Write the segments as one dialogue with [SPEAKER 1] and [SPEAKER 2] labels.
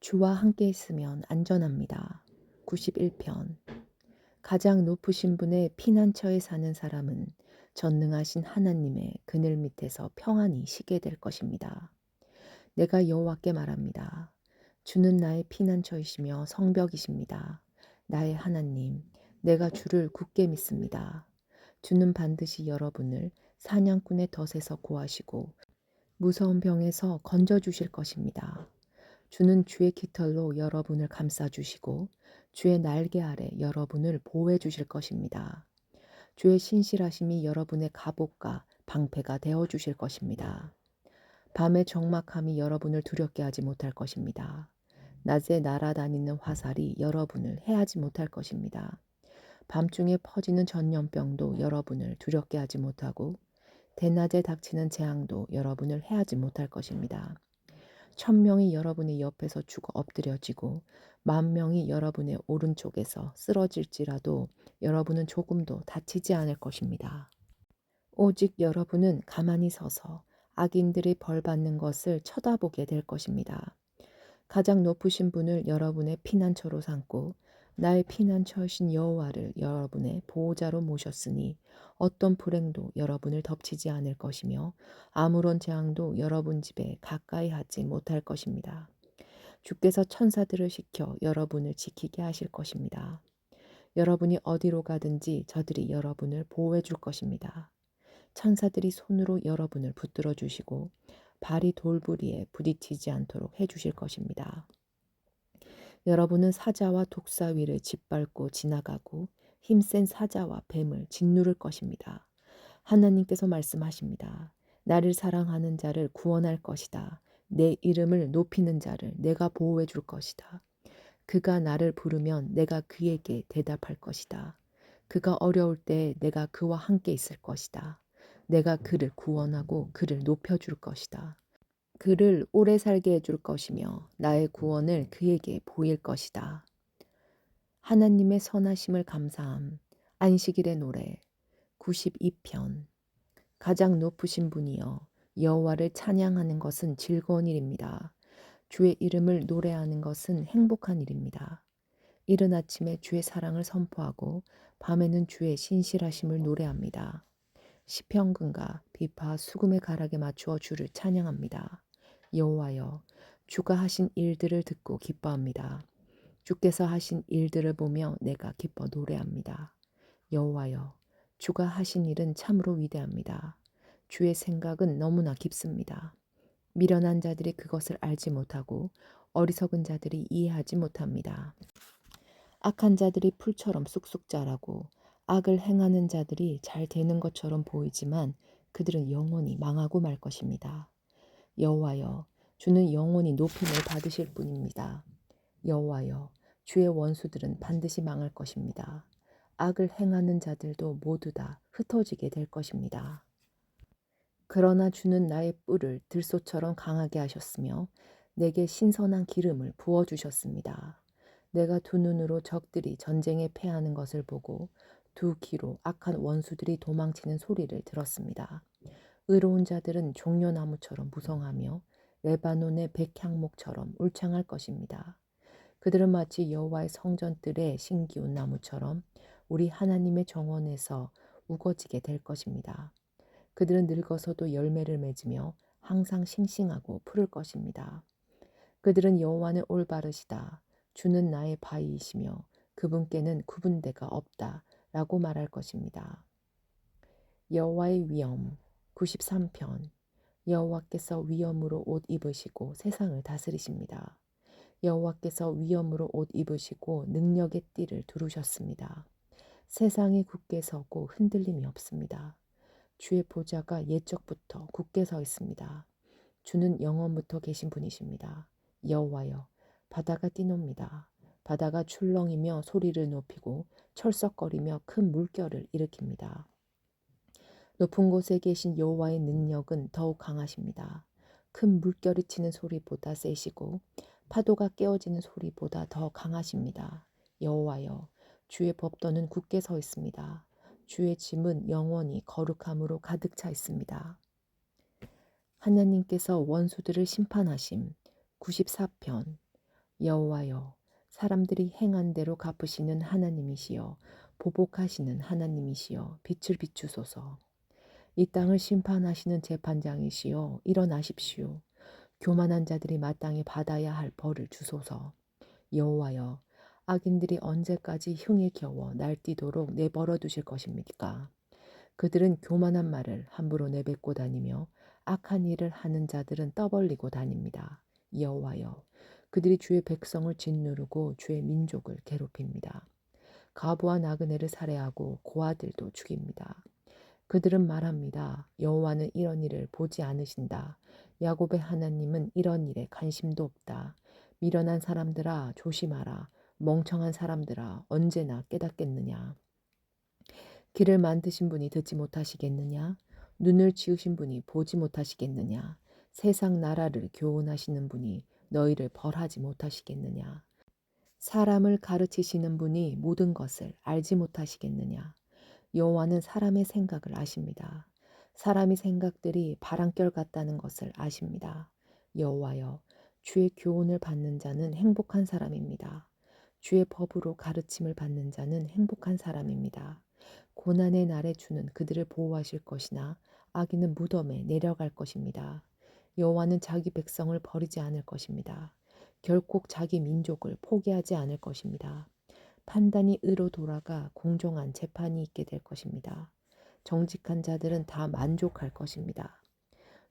[SPEAKER 1] 주와 함께 있으면 안전합니다. 91편. 가장 높으신 분의 피난처에 사는 사람은 전능하신 하나님의 그늘 밑에서 평안히 쉬게 될 것입니다. 내가 여호와께 말합니다. 주는 나의 피난처이시며 성벽이십니다. 나의 하나님, 내가 주를 굳게 믿습니다. 주는 반드시 여러분을 사냥꾼의 덫에서 구하시고 무서운 병에서 건져주실 것입니다. 주는 주의 깃털로 여러분을 감싸주시고 주의 날개 아래 여러분을 보호해 주실 것입니다. 주의 신실하심이 여러분의 갑옷과 방패가 되어 주실 것입니다. 밤의 적막함이 여러분을 두렵게 하지 못할 것입니다. 낮에 날아다니는 화살이 여러분을 해하지 못할 것입니다. 밤중에 퍼지는 전염병도 여러분을 두렵게 하지 못하고 대낮에 닥치는 재앙도 여러분을 해하지 못할 것입니다. 1000명이 여러분의 옆에서 죽어 엎드려지고 10,000명이 여러분의 오른쪽에서 쓰러질지라도 여러분은 조금도 다치지 않을 것입니다. 오직 여러분은 가만히 서서 악인들이 벌받는 것을 쳐다보게 될 것입니다. 가장 높으신 분을 여러분의 피난처로 삼고 나의 피난처이신 여호와를 여러분의 보호자로 모셨으니 어떤 불행도 여러분을 덮치지 않을 것이며 아무런 재앙도 여러분 집에 가까이 하지 못할 것입니다. 주께서 천사들을 시켜 여러분을 지키게 하실 것입니다. 여러분이 어디로 가든지 저들이 여러분을 보호해 줄 것입니다. 천사들이 손으로 여러분을 붙들어 주시고 발이 돌부리에 부딪히지 않도록 해 주실 것입니다. 여러분은 사자와 독사위를 짓밟고 지나가고 힘센 사자와 뱀을 짓누를 것입니다. 하나님께서 말씀하십니다. 나를 사랑하는 자를 구원할 것이다. 내 이름을 높이는 자를 내가 보호해 줄 것이다. 그가 나를 부르면 내가 그에게 대답할 것이다. 그가 어려울 때 내가 그와 함께 있을 것이다. 내가 그를 구원하고 그를 높여줄 것이다. 그를 오래 살게 해줄 것이며 나의 구원을 그에게 보일 것이다. 하나님의 선하심을 감사함. 안식일의 노래 92편. 가장 높으신 분이여 여호와를 찬양하는 것은 즐거운 일입니다. 주의 이름을 노래하는 것은 행복한 일입니다. 이른 아침에 주의 사랑을 선포하고 밤에는 주의 신실하심을 노래합니다. 시편군가 비파 수금의 가락에 맞추어 주를 찬양합니다. 여호와여, 주가 하신 일들을 듣고 기뻐합니다. 주께서 하신 일들을 보며 내가 기뻐 노래합니다. 여호와여, 주가 하신 일은 참으로 위대합니다. 주의 생각은 너무나 깊습니다. 미련한 자들이 그것을 알지 못하고 어리석은 자들이 이해하지 못합니다. 악한 자들이 풀처럼 쑥쑥 자라고 악을 행하는 자들이 잘 되는 것처럼 보이지만 그들은 영원히 망하고 말 것입니다. 여호와여, 주는 영원히 높임을 받으실 분입니다. 여호와여, 주의 원수들은 반드시 망할 것입니다. 악을 행하는 자들도 모두 다 흩어지게 될 것입니다. 그러나 주는 나의 뿔을 들소처럼 강하게 하셨으며 내게 신선한 기름을 부어주셨습니다. 내가 두 눈으로 적들이 전쟁에 패하는 것을 보고 두 귀로 악한 원수들이 도망치는 소리를 들었습니다. 의로운 자들은 종려나무처럼 무성하며 레바논의 백향목처럼 울창할 것입니다. 그들은 마치 여호와의 성전뜰의 신기운 나무처럼 우리 하나님의 정원에서 우거지게 될 것입니다. 그들은 늙어서도 열매를 맺으며 항상 싱싱하고 푸를 것입니다. 그들은 여호와는 올바르시다. 주는 나의 바위이시며 그분께는 구분대가 없다. 라고 말할 것입니다. 여호와의 위엄 93편. 여호와께서 위엄으로 옷 입으시고 세상을 다스리십니다. 여호와께서 위엄으로 옷 입으시고 능력의 띠를 두르셨습니다. 세상이 굳게 서고 흔들림이 없습니다. 주의 보좌가 옛적부터 굳게 서 있습니다. 주는 영원부터 계신 분이십니다. 여호와여, 바다가 뛰놉니다. 바다가 출렁이며 소리를 높이고 철썩거리며 큰 물결을 일으킵니다. 높은 곳에 계신 여호와의 능력은 더욱 강하십니다. 큰 물결이 치는 소리보다 세시고 파도가 깨어지는 소리보다 더 강하십니다. 여호와여, 주의 법도는 굳게 서 있습니다. 주의 짐은 영원히 거룩함으로 가득 차 있습니다. 하나님께서 원수들을 심판하심 94편. 여호와여, 사람들이 행한 대로 갚으시는 하나님이시여, 보복하시는 하나님이시여, 빛을 비추소서. 이 땅을 심판하시는 재판장이시여, 일어나십시오. 교만한 자들이 마땅히 받아야 할 벌을 주소서. 여호와여, 악인들이 언제까지 흉에 겨워 날뛰도록 내버려 두실 것입니까? 그들은 교만한 말을 함부로 내뱉고 다니며 악한 일을 하는 자들은 떠벌리고 다닙니다. 여호와여, 그들이 주의 백성을 짓누르고 주의 민족을 괴롭힙니다. 과부와 나그네를 살해하고 고아들도 죽입니다. 그들은 말합니다. 여호와는 이런 일을 보지 않으신다. 야곱의 하나님은 이런 일에 관심도 없다. 미련한 사람들아 조심하라. 멍청한 사람들아 언제나 깨닫겠느냐. 길을 만드신 분이 듣지 못하시겠느냐? 눈을 지으신 분이 보지 못하시겠느냐? 세상 나라를 교훈하시는 분이 너희를 벌하지 못하시겠느냐? 사람을 가르치시는 분이 모든 것을 알지 못하시겠느냐? 여호와는 사람의 생각을 아십니다. 사람의 생각들이 바람결 같다는 것을 아십니다. 여호와여, 주의 교훈을 받는 자는 행복한 사람입니다. 주의 법으로 가르침을 받는 자는 행복한 사람입니다. 고난의 날에 주는 그들을 보호하실 것이나 악인은 무덤에 내려갈 것입니다. 여호와는 자기 백성을 버리지 않을 것입니다. 결코 자기 민족을 포기하지 않을 것입니다. 판단이 의로 돌아가 공정한 재판이 있게 될 것입니다. 정직한 자들은 다 만족할 것입니다.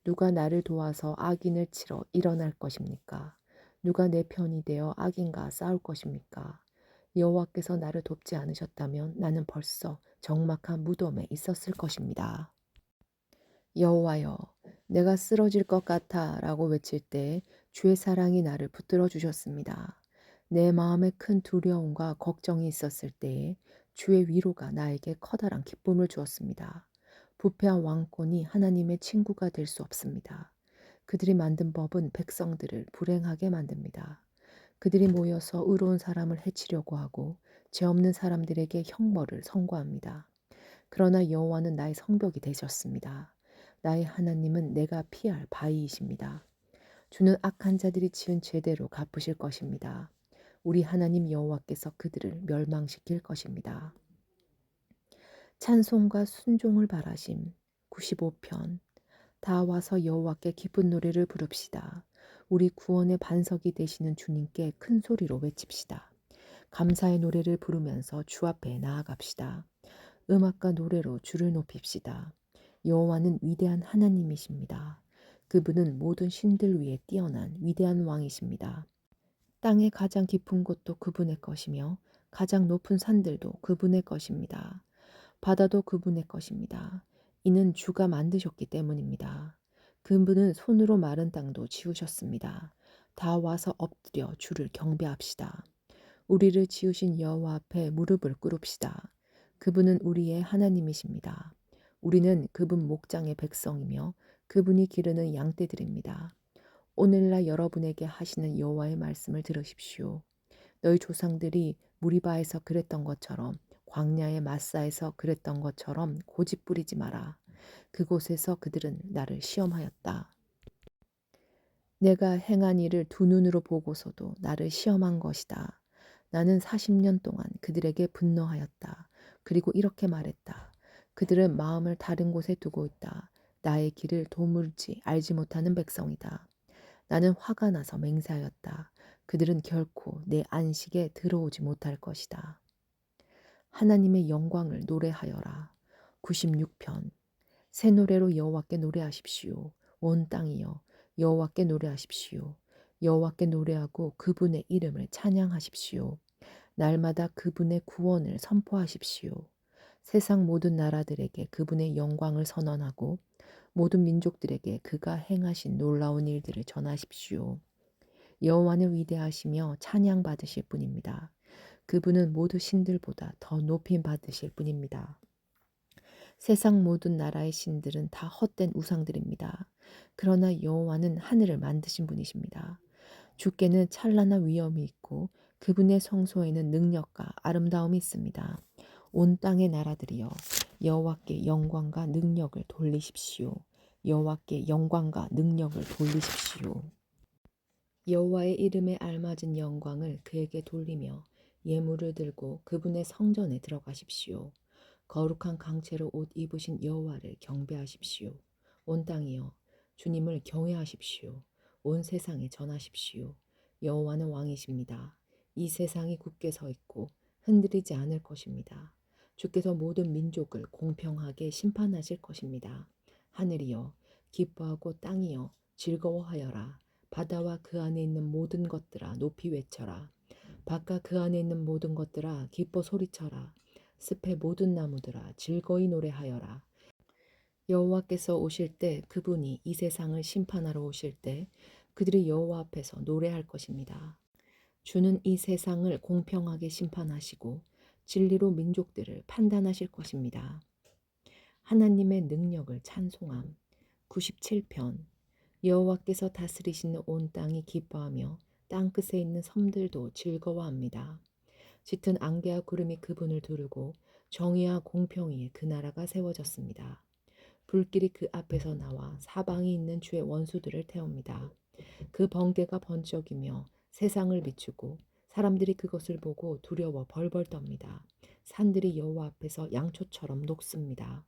[SPEAKER 1] 누가 나를 도와서 악인을 치러 일어날 것입니까? 누가 내 편이 되어 악인과 싸울 것입니까? 여호와께서 나를 돕지 않으셨다면 나는 벌써 적막한 무덤에 있었을 것입니다. 여호와여, 내가 쓰러질 것 같아 라고 외칠 때 주의 사랑이 나를 붙들어 주셨습니다. 내 마음에 큰 두려움과 걱정이 있었을 때에 주의 위로가 나에게 커다란 기쁨을 주었습니다. 부패한 왕권이 하나님의 친구가 될 수 없습니다. 그들이 만든 법은 백성들을 불행하게 만듭니다. 그들이 모여서 의로운 사람을 해치려고 하고 죄 없는 사람들에게 형벌을 선고합니다. 그러나 여호와는 나의 성벽이 되셨습니다. 나의 하나님은 내가 피할 바위이십니다. 주는 악한 자들이 지은 죄대로 갚으실 것입니다. 우리 하나님 여호와께서 그들을 멸망시킬 것입니다. 찬송과 순종을 바라심 95편. 다 와서 여호와께 기쁜 노래를 부릅시다. 우리 구원의 반석이 되시는 주님께 큰 소리로 외칩시다. 감사의 노래를 부르면서 주 앞에 나아갑시다. 음악과 노래로 주를 높입시다. 여호와는 위대한 하나님이십니다. 그분은 모든 신들 위에 뛰어난 위대한 왕이십니다. 땅의 가장 깊은 곳도 그분의 것이며 가장 높은 산들도 그분의 것입니다. 바다도 그분의 것입니다. 이는 주가 만드셨기 때문입니다. 그분은 손으로 마른 땅도 지으셨습니다. 다 와서 엎드려 주를 경배합시다. 우리를 지으신 여호와 앞에 무릎을 꿇읍시다. 그분은 우리의 하나님이십니다. 우리는 그분 목장의 백성이며 그분이 기르는 양떼들입니다. 오늘날 여러분에게 하시는 여호와의 말씀을 들으십시오. 너희 조상들이 무리바에서 그랬던 것처럼 광야의 마사에서 그랬던 것처럼 고집 부리지 마라. 그곳에서 그들은 나를 시험하였다. 내가 행한 일을 두 눈으로 보고서도 나를 시험한 것이다. 나는 40년 동안 그들에게 분노하였다. 그리고 이렇게 말했다. 그들은 마음을 다른 곳에 두고 있다. 나의 길을 도무지 알지 못하는 백성이다. 나는 화가 나서 맹세하였다. 그들은 결코 내 안식에 들어오지 못할 것이다. 하나님의 영광을 노래하여라. 96편. 새 노래로 여호와께 노래하십시오. 온 땅이여 여호와께 노래하십시오. 여호와께 노래하고 그분의 이름을 찬양하십시오. 날마다 그분의 구원을 선포하십시오. 세상 모든 나라들에게 그분의 영광을 선언하고 모든 민족들에게 그가 행하신 놀라운 일들을 전하십시오. 여호와는 위대하시며 찬양받으실 분입니다. 그분은 모두 신들보다 더 높임 받으실 분입니다. 세상 모든 나라의 신들은 다 헛된 우상들입니다. 그러나 여호와는 하늘을 만드신 분이십니다. 주께는 찬란한 위엄이 있고 그분의 성소에는 능력과 아름다움이 있습니다. 온 땅의 나라들이여 여호와께 영광과 능력을 돌리십시오. 여호와께 영광과 능력을 돌리십시오. 여호와의 이름에 알맞은 영광을 그에게 돌리며 예물을 들고 그분의 성전에 들어가십시오. 거룩한 강체로 옷 입으신 여호와를 경배하십시오. 온 땅이여 주님을 경외하십시오. 온 세상에 전하십시오. 여호와는 왕이십니다. 이 세상이 굳게 서 있고 흔들리지 않을 것입니다. 주께서 모든 민족을 공평하게 심판하실 것입니다. 하늘이여 기뻐하고 땅이여 즐거워하여라. 바다와 그 안에 있는 모든 것들아 높이 외쳐라. 바깥 그 안에 있는 모든 것들아 기뻐 소리쳐라. 숲의 모든 나무들아 즐거이 노래하여라. 여호와께서 오실 때 그분이 이 세상을 심판하러 오실 때 그들이 여호와 앞에서 노래할 것입니다. 주는 이 세상을 공평하게 심판하시고 진리로 민족들을 판단하실 것입니다. 하나님의 능력을 찬송함. 97편. 여호와께서 다스리시는 온 땅이 기뻐하며 땅끝에 있는 섬들도 즐거워합니다. 짙은 안개와 구름이 그분을 두르고 정의와 공평 위에 그 나라가 세워졌습니다. 불길이 그 앞에서 나와 사방에 있는 주의 원수들을 태웁니다. 그 번개가 번쩍이며 세상을 비추고 사람들이 그것을 보고 두려워 벌벌 떱니다. 산들이 여호와 앞에서 양초처럼 녹습니다.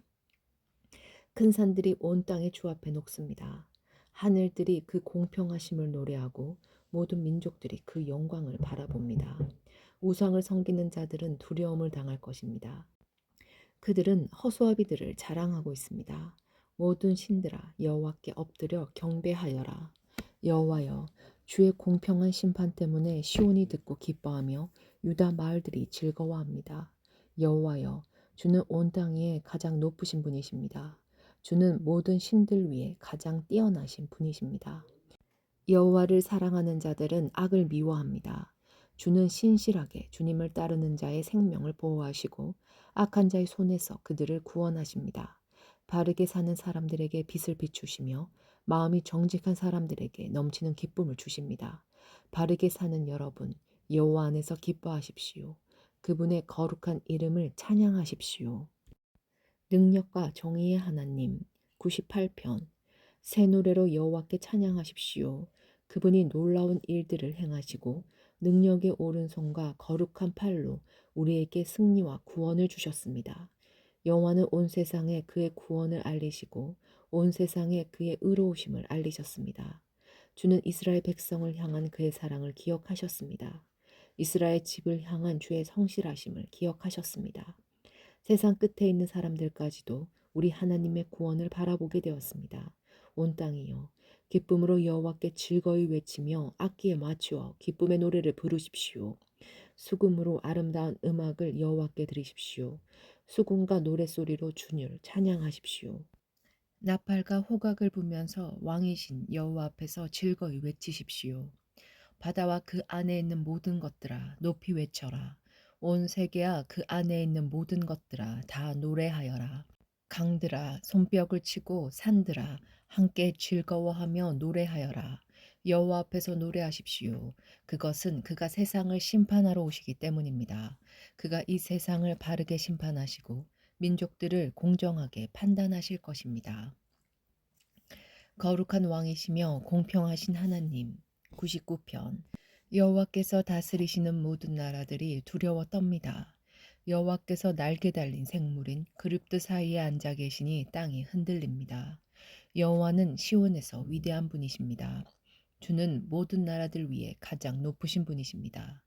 [SPEAKER 1] 큰 산들이 온 땅의 주 앞에 녹습니다. 하늘들이 그 공평하심을 노래하고 모든 민족들이 그 영광을 바라봅니다. 우상을 섬기는 자들은 두려움을 당할 것입니다. 그들은 허수아비들을 자랑하고 있습니다. 모든 신들아 여호와께 엎드려 경배하여라. 여호와여 주의 공평한 심판 때문에 시온이 듣고 기뻐하며 유다 마을들이 즐거워합니다. 여호와여 주는 온 땅 위에 가장 높으신 분이십니다. 주는 모든 신들 위에 가장 뛰어나신 분이십니다. 여호와를 사랑하는 자들은 악을 미워합니다. 주는 신실하게 주님을 따르는 자의 생명을 보호하시고 악한 자의 손에서 그들을 구원하십니다. 바르게 사는 사람들에게 빛을 비추시며 마음이 정직한 사람들에게 넘치는 기쁨을 주십니다. 바르게 사는 여러분, 여호와 안에서 기뻐하십시오. 그분의 거룩한 이름을 찬양하십시오. 능력과 정의의 하나님. 98편. 새 노래로 여호와께 찬양하십시오. 그분이 놀라운 일들을 행하시고 능력의 오른손과 거룩한 팔로 우리에게 승리와 구원을 주셨습니다. 여호와는 온 세상에 그의 구원을 알리시고 온 세상에 그의 의로우심을 알리셨습니다. 주는 이스라엘 백성을 향한 그의 사랑을 기억하셨습니다. 이스라엘 집을 향한 주의 성실하심을 기억하셨습니다. 세상 끝에 있는 사람들까지도 우리 하나님의 구원을 바라보게 되었습니다. 온 땅이여 기쁨으로 여호와께 즐거이 외치며 악기에 맞추어 기쁨의 노래를 부르십시오. 수금으로 아름다운 음악을 여호와께 드리십시오. 수금과 노랫소리로 주를 찬양하십시오. 나팔과 호각을 불면서 왕이신 여호와 앞에서 즐거이 외치십시오. 바다와 그 안에 있는 모든 것들아 높이 외쳐라. 온 세계와 그 안에 있는 모든 것들아 다 노래하여라. 강들아 손뼉을 치고 산들아 함께 즐거워하며 노래하여라. 여호와 앞에서 노래하십시오. 그것은 그가 세상을 심판하러 오시기 때문입니다. 그가 이 세상을 바르게 심판하시고 민족들을 공정하게 판단하실 것입니다. 거룩한 왕이시며 공평하신 하나님. 99편. 여호와께서 다스리시는 모든 나라들이 두려워 떱니다. 여호와께서 날개 달린 생물인 그룹들 사이에 앉아 계시니 땅이 흔들립니다. 여호와는 시온에서 위대한 분이십니다. 주는 모든 나라들 위에 가장 높으신 분이십니다.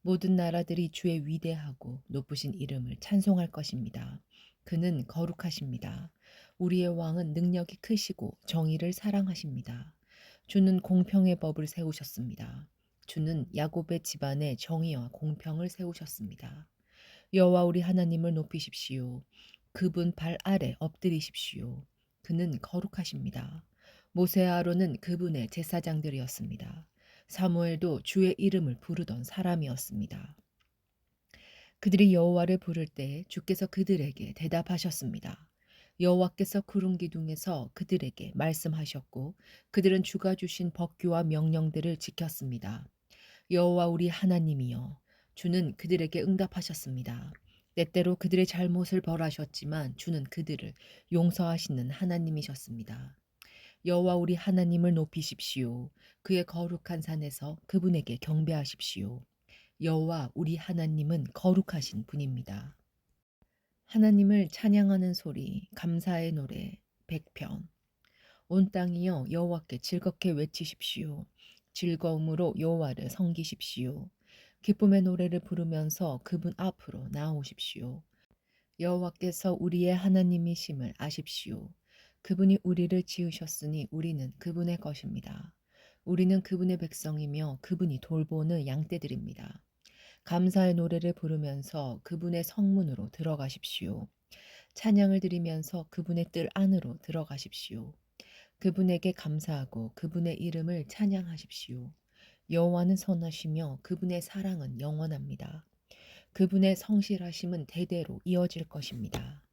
[SPEAKER 1] 모든 나라들이 주의 위대하고 높으신 이름을 찬송할 것입니다. 그는 거룩하십니다. 우리의 왕은 능력이 크시고 정의를 사랑하십니다. 주는 공평의 법을 세우셨습니다. 주는 야곱의 집안에 정의와 공평을 세우셨습니다. 여호와 우리 하나님을 높이십시오. 그분 발 아래 엎드리십시오. 그는 거룩하십니다. 모세와 아론은 그분의 제사장들이었습니다. 사무엘도 주의 이름을 부르던 사람이었습니다. 그들이 여호와를 부를 때 주께서 그들에게 대답하셨습니다. 여호와께서 구름 기둥에서 그들에게 말씀하셨고 그들은 주가 주신 법규와 명령들을 지켰습니다. 여호와 우리 하나님이여 주는 그들에게 응답하셨습니다. 때때로 그들의 잘못을 벌하셨지만 주는 그들을 용서하시는 하나님이셨습니다. 여호와 우리 하나님을 높이십시오. 그의 거룩한 산에서 그분에게 경배하십시오. 여호와 우리 하나님은 거룩하신 분입니다. 하나님을 찬양하는 소리, 감사의 노래, 100편. 온 땅이여 여호와께 즐겁게 외치십시오. 즐거움으로 여호와를 섬기십시오. 기쁨의 노래를 부르면서 그분 앞으로 나오십시오. 여호와께서 우리의 하나님이심을 아십시오. 그분이 우리를 지으셨으니 우리는 그분의 것입니다. 우리는 그분의 백성이며 그분이 돌보는 양떼들입니다. 감사의 노래를 부르면서 그분의 성문으로 들어가십시오. 찬양을 드리면서 그분의 뜰 안으로 들어가십시오. 그분에게 감사하고 그분의 이름을 찬양하십시오. 여호와는 선하시며 그분의 사랑은 영원합니다. 그분의 성실하심은 대대로 이어질 것입니다.